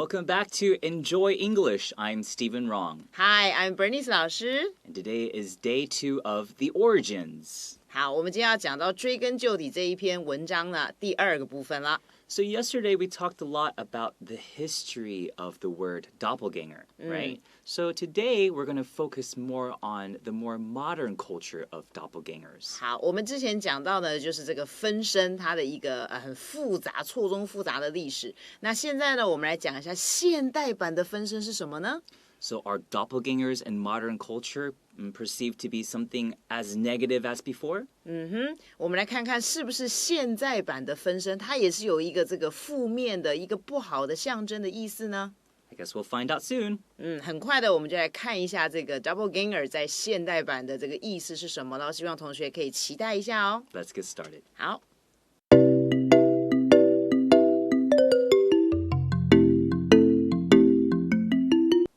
Welcome back to Enjoy English. I'm Stephen Rong. Hi, I'm Bernice 老师。 And today is day 2 of The Origins. 好，我们今天要讲到追根究底这一篇文章呢，第2个部分了。So yesterday we talked a lot about the history of the word doppelganger, right? So today we're going to focus more on the more modern culture of doppelgangers. 好，我们之前讲到的就是这个分身它的一个很复杂、错综复杂的历史。那现在呢，我们来讲一下现代版的分身是什么呢？ So are doppelgangers in modern culture perceived to be something as negative as before? 我们来看看是不是现在版的分身，它也是有一个这个负面的一个不好的象征的意思呢？ I guess we'll find out soon. 很快的，我们就来看一下这个 doppelganger 在现代版的这个意思是什么了。希望同学可以期待一下哦。 Let's get started. 好。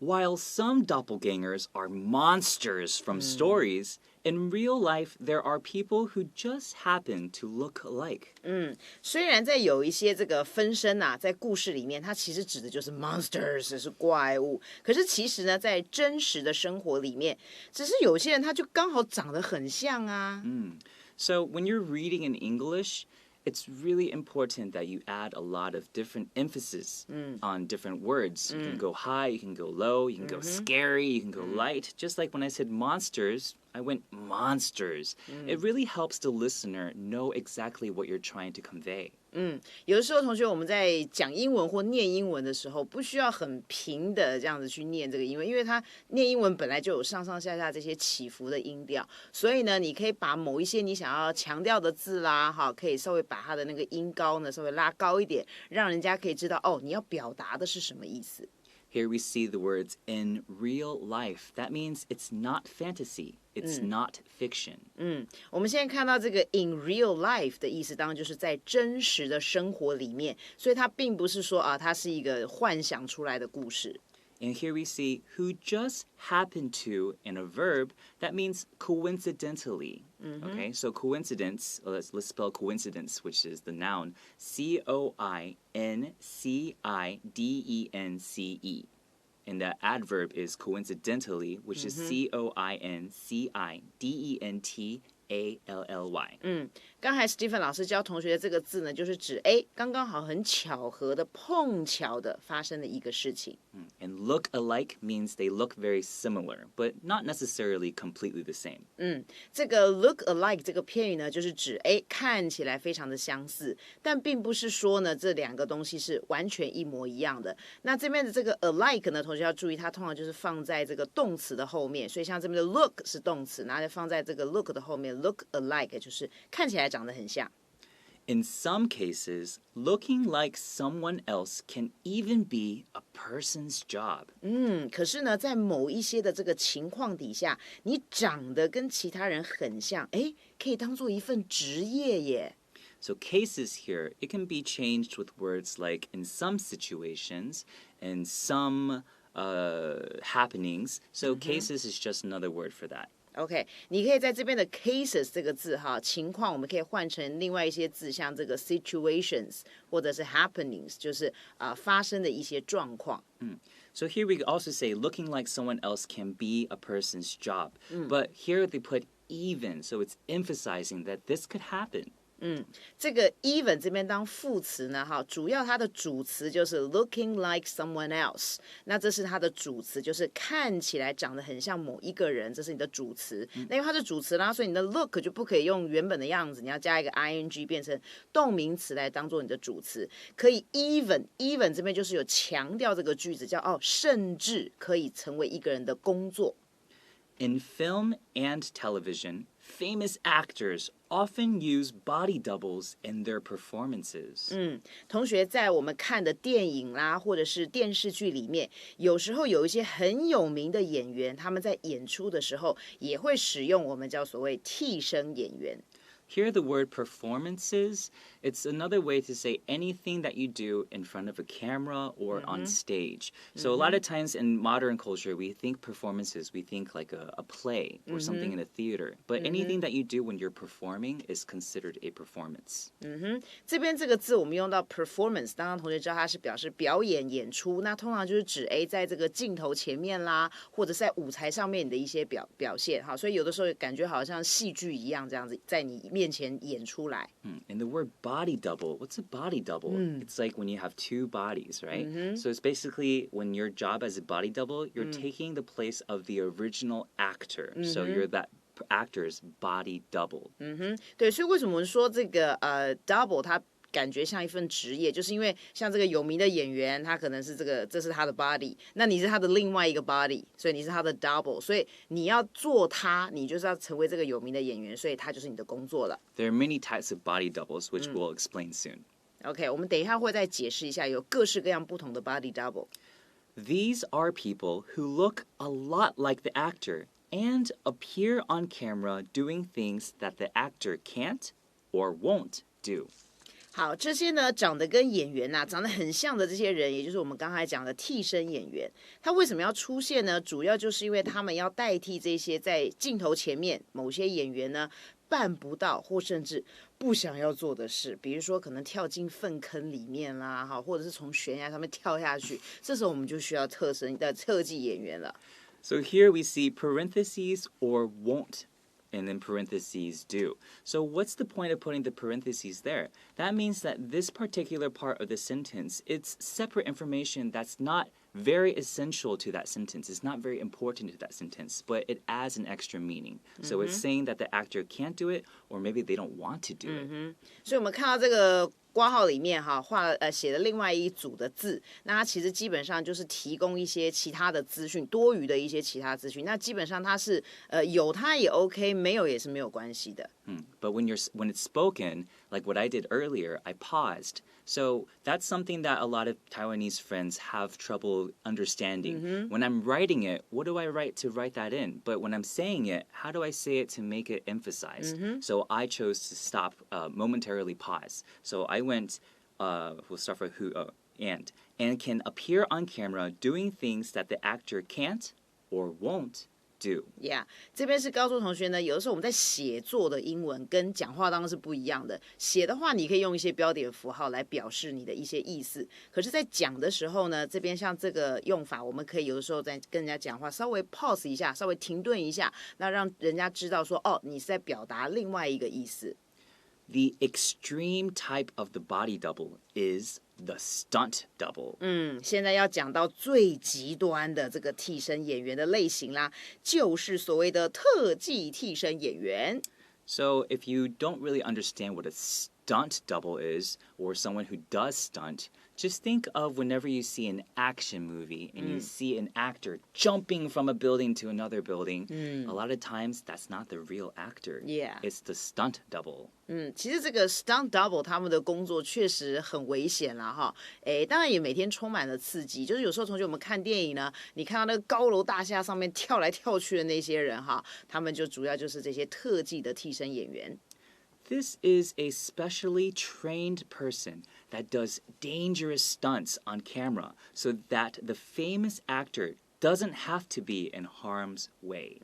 While some doppelgangers are monsters from stories, in real life there are people who just happen to look alike. 虽然在有一些这个分身啊，在故事里面，它其实指的就是 monsters 是怪物，可是其实呢，在真实的生活里面，只是有些人他就刚好长得很像啊。So when you're reading in English, it's really important that you add a lot of different emphasis on different words. You can go high, you can go low, you can go scary, you can go light. Just like when I said monsters, I went monsters. It really helps the listener know exactly what you're trying to convey. 有的时候同学我们在讲英文或念英文的时候，不需要很平的这样子去念这个英文，因为它念英文本来就有上上下下这些起伏的音调，所以呢，你可以把某一些你想要强调的字啦，可以稍微把它的那个音高呢稍微拉高一点，让人家可以知道哦，你要表达的是什么意思。Here we see the words in real life. That means it's not fantasy. It's not fiction. 我们现在看到这个 in real life 的意思，当然就是在真实的生活里面，所以它并不是说它是一个幻想出来的故事。And here we see who just happen to in a verb. That means coincidentally. Okay, so coincidence, let's spell coincidence, which is the noun, coincidence. And the adverb is coincidentally, which is coincidentally. 刚才 Stephen 老师教同学的这个字呢，就是指刚刚好很巧合的碰巧的发生的一个事情。And look alike means they look very similar, but not necessarily completely the same. 这个 look alike 这个片语呢，就是指看起来非常的相似，但并不是说呢这两个东西是完全一模一样的。那这边的这个 alike 呢，同学要注意，它通常就是放在这个动词的后面，所以像这边的 look 是动词，然后放在这个 look 的后面 ，look alike 就是看起来长得很像。In some cases, looking like someone else can even be a person's job. 可是呢，在某一些的这个情况底下，你长得跟其他人很像，可以当做一份职业耶。So cases here, it can be changed with words like in some situations and some happenings. So cases is just another word for that. OK， 你可以在这边的 cases 这个字情况我们可以换成另外一些字，像这个 situations 或者是 happenings， 就是发生的一些状况。So here we also say looking like someone else can be a person's job. But here they put even, so it's emphasizing that this could happen. 这个 even 这边当副词呢，主要它的主词就是 looking like someone else， 那这是它的主词，就是看起来长得很像某一个人，这是你的主词。那因为它是主词啦，所以你的 look 就不可以用原本的样子，你要加一个 ing 变成动名词来当做你的主词。可以 even 这边就是有强调这个句子，叫甚至可以成为一个人的工作。In film and television, famous actors often use body doubles in their performances. 同学在我们看的电影啦，或者是电视剧里面，有时候有一些很有名的演员，他们在演出的时候也会使用我们叫所谓替身演员。Here the word performances It's another way to say anything that you do in front of a camera or on stage. So a lot of times in modern culture, we think performances, we think like a play or something in a theater. But anything that you do when you're performing is considered a performance. 这边这个字我们用到 performance， 刚刚同学知道它是表示表演演出，那通常就是指在这个镜头前面啦，或者是在舞台上面的一些表现，好，所以有的时候感觉好像戏剧一样这样子在你面前演出来。And the word body double, what's a body double? It's like when you have two bodies, right? So it's basically when your job as a body double, you're taking the place of the original actor. So you're that actor's body double. 对，所以为什么我们说这个double 它感觉像一份职业，就是因为像这个有名的演员，他可能是这是他的 body， 那你是他的另外一个 body， 所以你是他的 double， 所以你要做他，你就是要成为这个有名的演员，所以他就是你的工作了。There are many types of body doubles, which we'll explain soon. OK， 我们等一下会再解释一下，有各式各样不同的 body double。These are people who look a lot like the actor and appear on camera doing things that the actor can't or won't do. 好，这些呢长得跟演员长得很像的这些人，也就是我们刚才讲的替身演员，他为什么要出现呢？主要就是因为他们要代替这些在镜头前面某些演员呢办不到或甚至不想要做的事，比如说可能跳进粪坑里面啦，或者是从悬崖上面跳下去，这时候我们就需要特技演员了。So here we see parentheses or won't.And then parentheses do. So what's the point of putting the parentheses there? That means that this particular part of the sentence, it's separate information that's not very essential to that sentence. It's not very important to that sentence, but it adds an extra meaning. So it's saying that the actor can't do it, or maybe they don't want to do it. 所以我们看到这个括号里面写了另外一组的字，那它其实基本上就是提供一些其他的资讯，多余的一些其他资讯。那基本上它是有它也 OK， 没有也是没有关系的。But when it's spoken, like what I did earlier, I paused. So that's something that a lot of Taiwanese friends have trouble understanding. When I'm writing it, what do I write to write that in? But when I'm saying it, how do I say it to make it emphasized? So I chose to stop, momentarily pause. So I went, we'll start with who, and can appear on camera doing things that the actor can't or won't do. 这边是告诉同学呢，有的时候我们在写作的英文跟讲话当然是不一样的。写的话，你可以用一些标点符号来表示你的一些意思。可是，在讲的时候呢，这边像这个用法，我们可以有的时候在跟人家讲话，稍微 pause 一下，稍微停顿一下，那让人家知道说，你是在表达另外一个意思。The extreme type of the body double is the stunt double. 现在要讲到最极端的这个替身演员的类型啦，就是所谓的特技替身演员。So if you don't really understand what a stunt double is, or someone who does stunt, just think of whenever you see an action movie and you see an actor jumping from a building to another building, a lot of times that's not the real actor. It's the stunt double. 其实这个 stunt double 他们的工作确实很危险啦哈，当然也每天充满了刺激。就是有时候同学我们看电影呢，你看到那个高楼大厦上面跳来跳去的那些人哈，他们就主要就是这些特技的替身演员。This is a specially trained person that does dangerous stunts on camera so that the famous actor doesn't have to be in harm's way.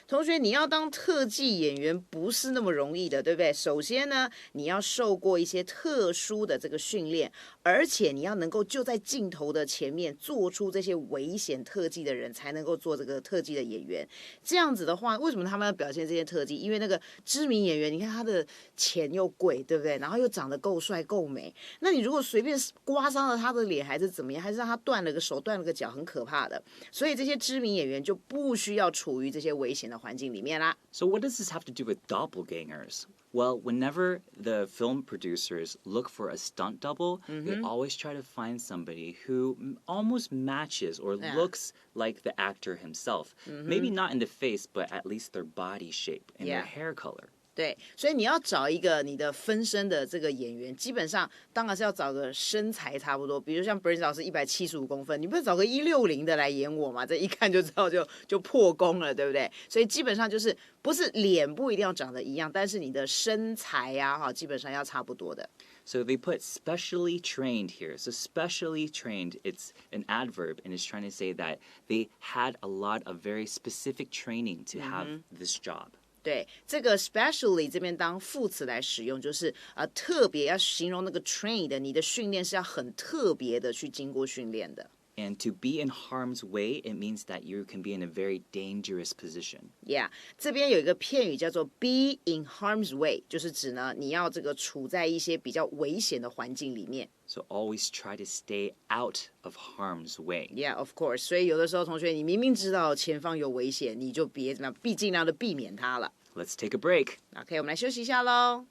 同学，你要当特技演员不是那么容易的，对不对？首先呢，你要受过一些特殊的这个训练，而且你要能够就在镜头的前面做出这些危险特技的人，才能够做这个特技的演员。这样子的话，为什么他们要表现这些特技？因为那个知名演员，你看他的钱又贵，对不对？然后又长得够帅够美，那你如果随便刮伤了他的脸，还是怎么样，还是让他断了个手、断了个脚，很可怕的。所以这些知名演员就不需要处于这些危险的环境里面啦。So what does this have to do with doppelgangers? Well, whenever the film producers look for a stunt double, they always try to find somebody who almost matches or looks like the actor himself. Maybe not in the face, but at least their body shape and their hair color. 对，所以你要找一个你的分身的这个演员，基本上当然是要找个身材差不多，比如像 Brace 老师175公分，你不是找个160的来演我嘛？这一看就知道就破功了，对不对？所以基本上就是不是脸不一定要长得一样，但是你的身材基本上要差不多的。So they put specially trained here. So specially trained, it's an adverb, and it's trying to say that they had a lot of very specific training to have this job. 对，这个 specially 这边当副词来使用，就是特别要形容那个 trained，你的训练是要很特别的去经过训练的。And to be in harm's way, it means that you can be in a very dangerous position. Yeah， 这边有一个片语叫做 be in harm's way， 就是指呢你要这个处在一些比较危险的环境里面。So always try to stay out of harm's way. Yeah, of course. 所以有的时候同学，你明明知道前方有危险，你就别怎么样，尽量的避免它了。Let's take a break. OK， 我们来休息一下喽。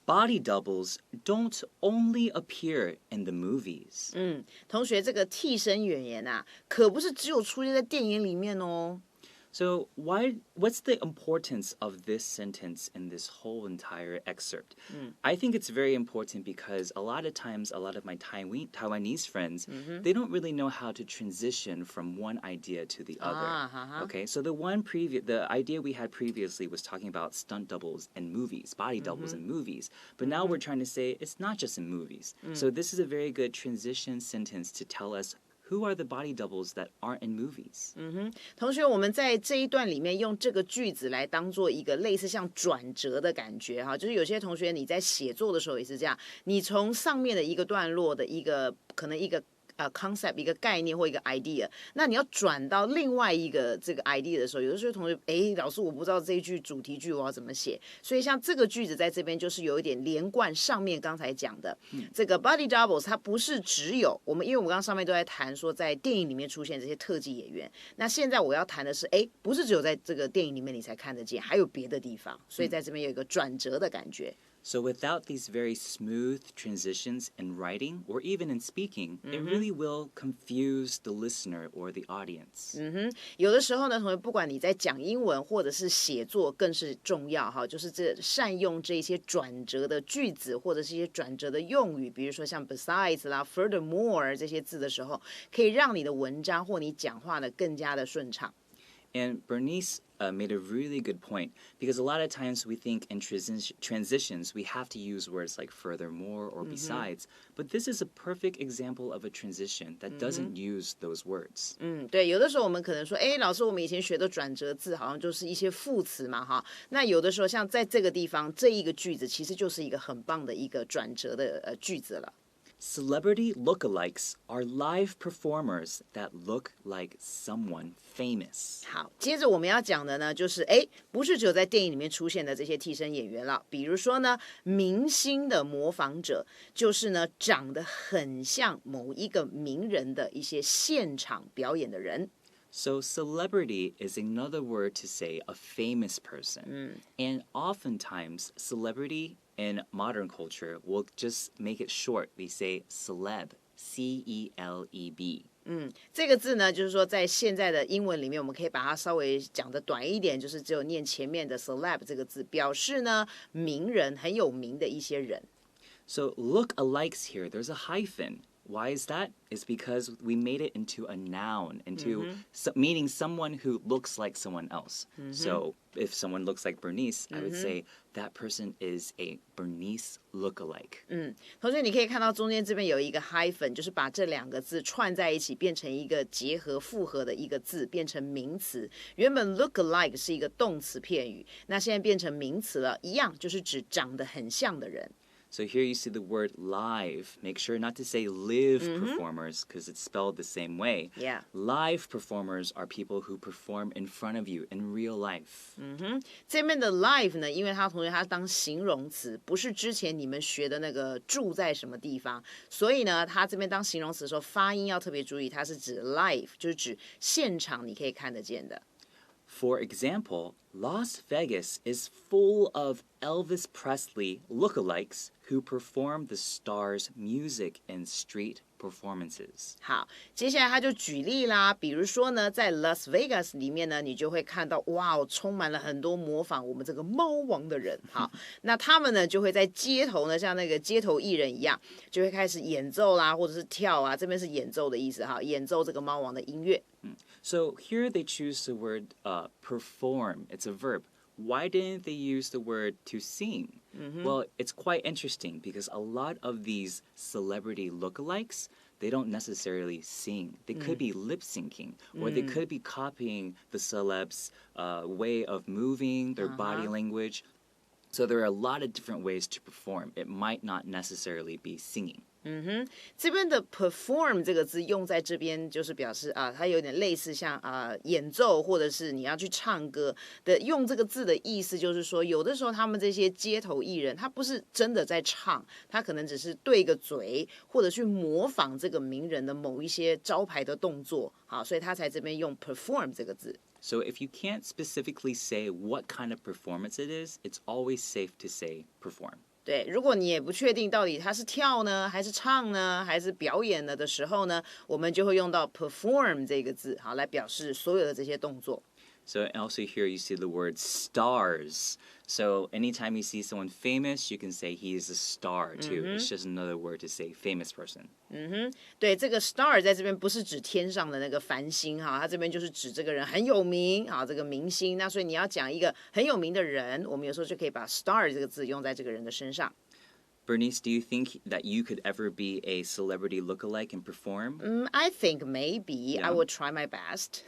Body doubles don't only appear in the movies. 同学，这个替身演员啊，可不是只有出现在电影里面哦。So what's the importance of this sentence in this whole entire excerpt? I think it's very important because a lot of times, a lot of my Taiwanese friends, they don't really know how to transition from one idea to the other. Okay, so the idea we had previously was talking about stunt doubles in movies, body doubles in movies. But now we're trying to say it's not just in movies. So this is a very good transition sentence to tell us who are the body doubles that aren't in movies? 同学，我们在这一段里面用这个句子来当做一个类似像转折的感觉哈，就是有些同学你在写作的时候也是这样，你从上面的一个段落的可能一个concept 一个概念或一个 idea， 那你要转到另外一个这个 idea 的时候，有的时候同学，老师我不知道这一句主题句我要怎么写，所以像这个句子在这边就是有一点连贯上面刚才讲的，这个 body doubles 它不是只有因为我们刚刚上面都在谈说在电影里面出现这些特技演员，那现在我要谈的是，不是只有在这个电影里面你才看得见，还有别的地方，所以在这边有一个转折的感觉。So without these very smooth transitions in writing or even in speaking, it really will confuse the listener or the audience. 有的时候呢，同学，不管你在讲英文或者是写作，更是重要哈，就是善用这些转折的句子或者是一些转折的用语，比如说像 besides 啦、furthermore 这些字的时候，可以让你的文章或你讲话呢更加的顺畅。And Bernice made a really good point because a lot of times we think in transitions we have to use words like furthermore or besides, but this is a perfect example of a transition that doesn't use those words. 对，有的时候我们可能说，老师，我们以前学的转折字好像就是一些副词嘛，哈。那有的时候像在这个地方，这一个句子其实就是一个很棒的一个转折的句子了。Celebrity lookalikes are live performers that look like someone famous. 好，接着我们要讲的呢，就是不是只有在电影里面出现的这些替身演员了，比如说呢，明星的模仿者，就是呢长得很像某一个名人的一些现场表演的人。So celebrity is another word to say a famous person. And oftentimes celebrity in modern culture will just make it short. We say celeb, C-E-L-E-B. 这个字呢，就是说在现在的英文里面，我们可以把它稍微讲的短一点，就是只有念前面的 celeb 这个字，表示呢名人很有名的一些人。So lookalikes here, there's a hyphen. Why is that? It's because we made it into a noun, meaning someone who looks like someone else. So if someone looks like Bernice, I would say that person is a Bernice lookalike. 同学，你可以看到中间这边有一个 hyphen， 就是把这两个字串在一起，变成一个结合复合的一个字，变成名词。原本 lookalike 是一个动词片语，那现在变成名词了，一样就是指长得很像的人。So here you see the word live. Make sure not to say live performers because it's spelled the same way. Yeah. Live performers are people who perform in front of you in real life. 这边的 live 呢，因为同学它当形容词，不是之前你们学的那个住在什么地方，所以呢，它这边当形容词的时候，发音要特别注意，它是指 live， 就是指现场你可以看得见的。For example, Las Vegas is full of Elvis Presley lookalikes who perform the star's music in street performances. 好，接下来他就举例啦，比如说呢，在 Las Vegas 里面呢，你就会看到，哇，充满了很多模仿我们这个猫王的人。好，那他们呢就会在街头呢，像那个街头艺人一样，就会开始演奏啦，或者是跳啊，这边是演奏的意思哈，演奏这个猫王的音乐。So here they choose the word perform. It's a verb. Why didn't they use the word to sing? Well, it's quite interesting because a lot of these celebrity lookalikes, they don't necessarily sing. They could be lip syncing, or they could be copying the celebs' way of moving, their body language. So there are a lot of different ways to perform. It might not necessarily be singing. 这边的 perform 这个字用在这边，就是表示啊，它有点类似像演奏，或者是你要去唱歌的。用这个字的意思就是说，有的时候他们这些街头艺人，他不是真的在唱，他可能只是对个嘴，或者去模仿这个名人的某一些招牌的动作。好，所以他才这边用 perform 这个字。So if you can't specifically say what kind of performance it is, it's always safe to say perform. 对，如果你也不确定到底他是跳呢，还是唱呢，还是表演呢的时候呢，我们就会用到 perform 这个字，好，来表示所有的这些动作。So also here you see the word stars. So anytime you see someone famous, you can say he is a star too. It's just another word to say famous person. 对，这个 star 在这边不是指天上的那个繁星哈，它这边就是指这个人很有名啊，这个明星。那所以你要讲一个很有名的人，我们有时候就可以把 star 这个字用在这个人的身上。Bernice, do you think that you could ever be a celebrity lookalike and perform? I think maybe. I will try my best.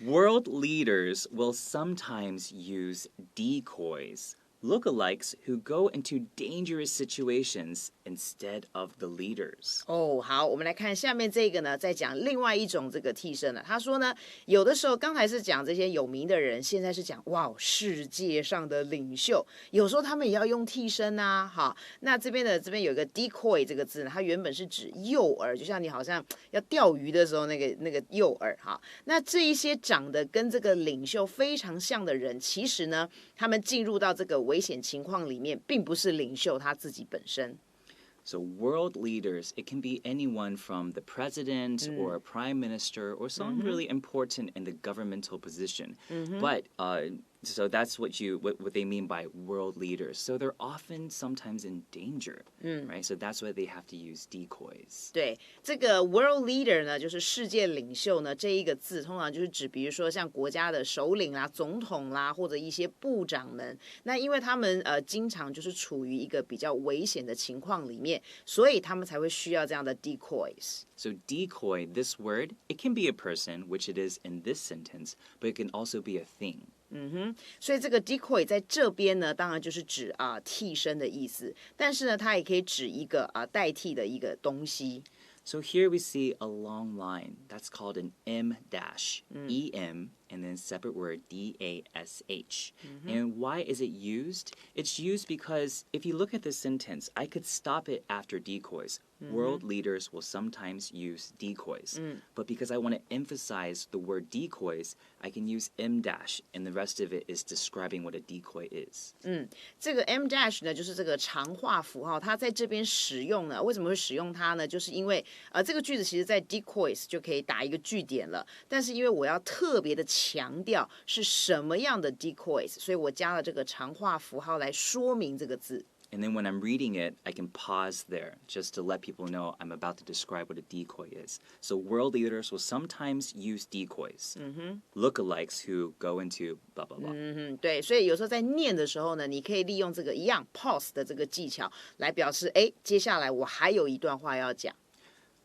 World leaders will sometimes use decoys, lookalikes who go into dangerous situations instead of the leaders. 好，我们来看下面这个呢，在讲另外一种这个替身了。他说呢，有的时候刚才是讲这些有名的人，现在是讲哇，世界上的领袖，有时候他们也要用替身啊。好，那这边有一个 decoy 这个字呢，它原本是指诱饵，就像你好像要钓鱼的时候那个诱饵哈。那这一些长得跟这个领袖非常像的人，其实呢，他们进入到这个危险情况里面，并不是领袖他自己本身。So world leaders, it can be anyone from the president or a prime minister or someone really important in the governmental position. But so that's what they mean by world leaders. So they're often sometimes in danger, right? So that's why they have to use decoys. 对，这个 world leader 呢，就是世界领袖呢，这一个字通常就是指，比如说像国家的首领啦、总统啦，或者一些部长们。那因为他们经常就是处于一个比较危险的情况里面，所以他们才会需要这样的 decoys。So decoy, this word, it can be a person, which it is in this sentence, but it can also be a thing. 所以这个 decoy 在这边呢，当然就是指替身的意思，但是呢，它也可以指一个代替的一个东西。So here we see a long line. That's called an M dash, E-M, and then separate word D-A-S-H. And why is it used? It's used because if you look at this sentence, I could stop it after decoys. World leaders will sometimes use decoys. But because I want to emphasize the word decoys, I can use M dash, and the rest of it is describing what a decoy is. 这个 M dash 呢，就是这个长化符号，它在这边使用呢，为什么会使用它呢？就是因为这个句子其实在 decoys 就可以打一个句点了，但是因为我要特别的强调是什么样的 decoys， 所以我加了这个长化符号来说明这个字。And then when I'm reading it, I can pause there just to let people know I'm about to describe what a decoy is. So world leaders will sometimes use decoys, lookalikes who go into blah, blah, blah. 对，所以有时候在念的时候呢，你可以利用这个一样 pause 的这个技巧来表示，接下来我还有一段话要讲。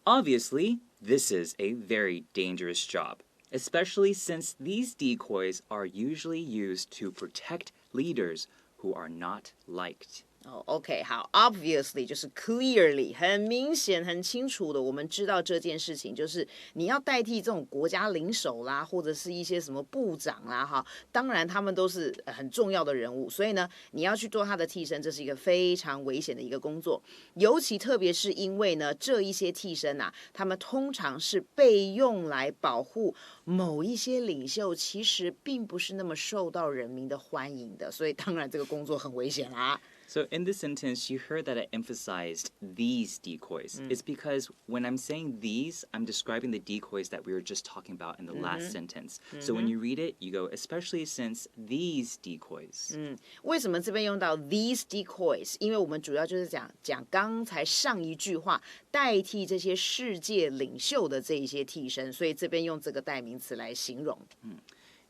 Obviously, this is a very dangerous job, especially since these decoys are usually used to protect leaders who are not liked. OK， 好 ，obviously 就是 clearly， 很明显、很清楚的，我们知道这件事情就是你要代替这种国家领首啦，或者是一些什么部长啦，哈，当然他们都是很重要的人物，所以呢，你要去做他的替身，这是一个非常危险的一个工作，尤其特别是因为呢，这一些替身啊，他们通常是被用来保护某一些领袖，其实并不是那么受到人民的欢迎的，所以当然这个工作很危险啦。So in this sentence, you heard that I emphasized these decoys. It's because when I'm saying these, I'm describing the decoys that we were just talking about in the last sentence. So when you read it, you go, especially since these decoys. 为什么这边用到 these decoys？ 因为我们主要就是讲刚才上一句话代替这些世界领袖的这一些替身，所以这边用这个代名词来形容。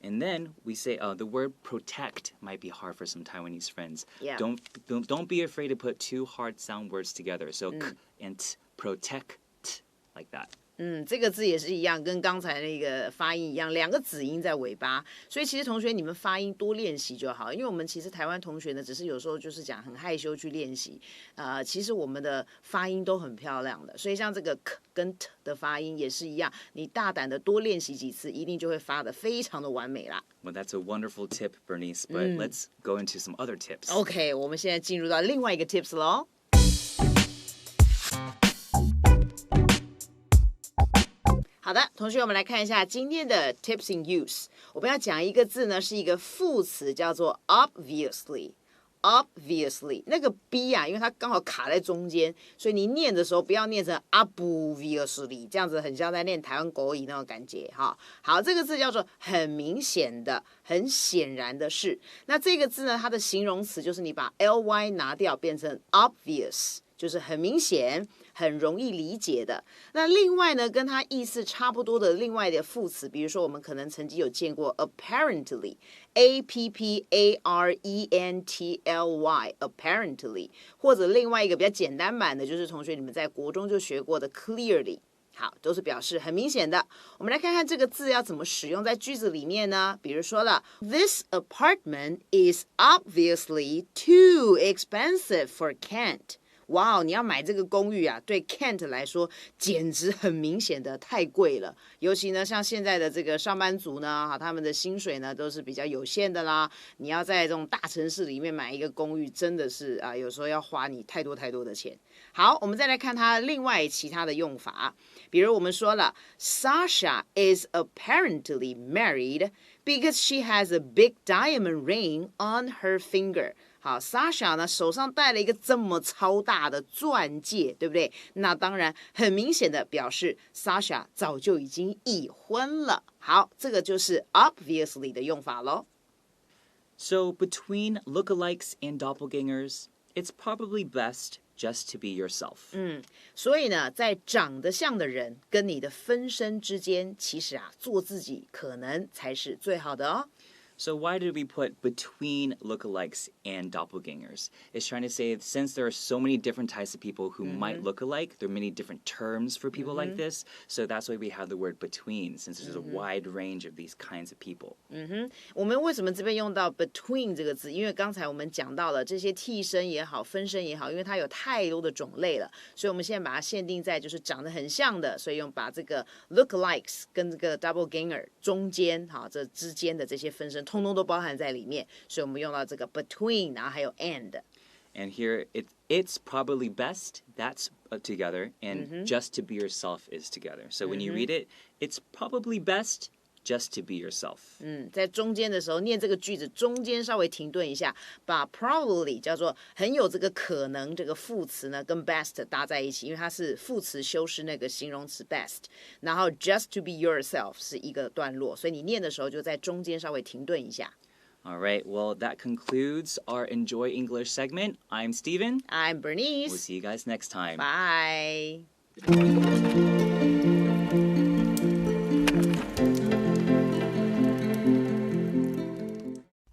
And then we say, the word protect might be hard for some Taiwanese friends. Yeah. Don't be afraid to put two hard sound words together. So k and t, protect, like that. 这个字也是一样，跟刚才那个发音一样，两个子音在尾巴，所以其实同学你们发音多练习就好，因为我们其实台湾同学呢，只是有时候就是讲很害羞去练习，其实我们的发音都很漂亮的，所以像这个 k 跟 t 的发音也是一样，你大胆的多练习几次，一定就会发得非常的完美啦。Well, that's a wonderful tip, Bernice, but let's go into some other tips. OK， 我们现在进入到另外一个 tips 咯。好的，同学，我们来看一下今天的 tips in use。我们要讲一个字呢，是一个副词，叫做 obviously。obviously 那个 b 啊，因为它刚好卡在中间，所以你念的时候不要念成 obviously， 这样子很像在念台湾国语那种感觉哈。好，这个字叫做很明显的、很显然的事。那这个字呢，它的形容词就是你把 ly 拿掉，变成 obvious。就是很明显、很容易理解的。那另外呢，跟它意思差不多的另外的副词，比如说我们可能曾经有见过 apparently，apparently，apparently，或者另外一个比较简单版的，就是同学你们在国中就学过的 clearly。好，都是表示很明显的。我们来看看这个字要怎么使用在句子里面呢？比如说了 ，This apartment is obviously too expensive for Kent。哇，你要买这个公寓啊，对 Kent 来说简直很明显的太贵了。尤其呢，像现在的这个上班族呢，他们的薪水呢都是比较有限的啦。你要在这种大城市里面买一个公寓，真的是啊，有时候要花你太多的钱。好，我们再来看它另外其他的用法，比如我们说了 ，Sasha is apparently married because she has a big diamond ring on her finger。好 ，Sasha 呢手上戴了一个这么超大的钻戒，对不对？那当然很明显的表示 Sasha 早就已经已婚了。好，这个就是 obviously 的用法咯。So between lookalikes and doppelgangers, it's probably best just to be yourself. 所以呢，在长得像的人跟你的分身之间，其实啊，做自己可能才是最好的哦。So why did we put between lookalikes and doppelgangers? It's trying to say since there are so many different types of people who might look alike, there are many different terms for people like this. So that's why we have the word between, since there's a wide range of these kinds of people. 我们为什么这边用到 between 这个字？因为刚才我们讲到了这些替身也好，分身也好，因为它有太多的种类了，所以我们现在把它限定在就是长得很像的，所以把这个 lookalikes 跟这个 doppelganger 中间，好，这之间的这些分身。通通都包含在里面，所以我们用到这个 between， 然后还有 and。 And here, it's probably best, that's together, and just to be yourself is together. So when you read it, it's probably best just to be yourself. 在中间的时候念这个句子，中间稍微停顿一下，把 probably 叫做很有这个可能这个副词呢跟 best 搭在一起，因为它是副词修饰那个形容词 best， 然后 just to be yourself 是一个段落，所以你念的时候就在中间稍微停顿一下。All right, well, that concludes our Enjoy English segment. I'm Steven. I'm Bernice. We'll see you guys next time. Bye.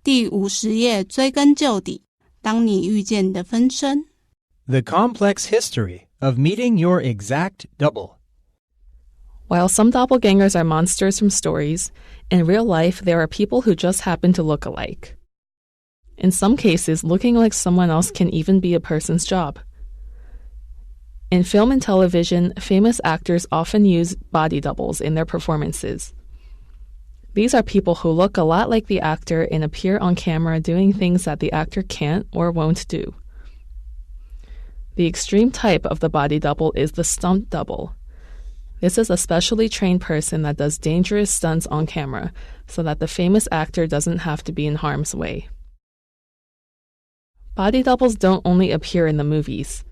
第50页追根究底，当你遇见你的分身。The complex history of meeting your exact double. While some doppelgangers are monsters from stories, in real life there are people who just happen to look alike. In some cases, looking like someone else can even be a person's job. In film and television, famous actors often use body doubles in their performances. These are people who look a lot like the actor and appear on camera doing things that the actor can't or won't do. The extreme type of the body double is the stunt double. This is a specially trained person that does dangerous stunts on camera so that the famous actor doesn't have to be in harm's way. Body doubles don't only appear in the movies.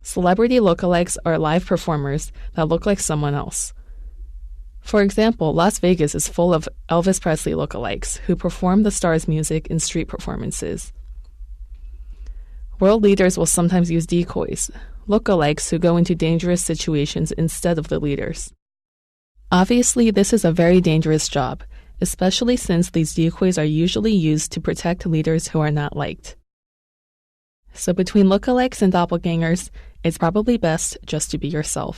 Celebrity lookalikes are live performers that look like someone else. For example, Las Vegas is full of Elvis Presley lookalikes who perform the star's music in street performances. World leaders will sometimes use decoys, lookalikes who go into dangerous situations instead of the leaders. Obviously, this is a very dangerous job, especially since these decoys are usually used to protect leaders who are not liked. So between lookalikes and doppelgangers, it's probably best just to be yourself.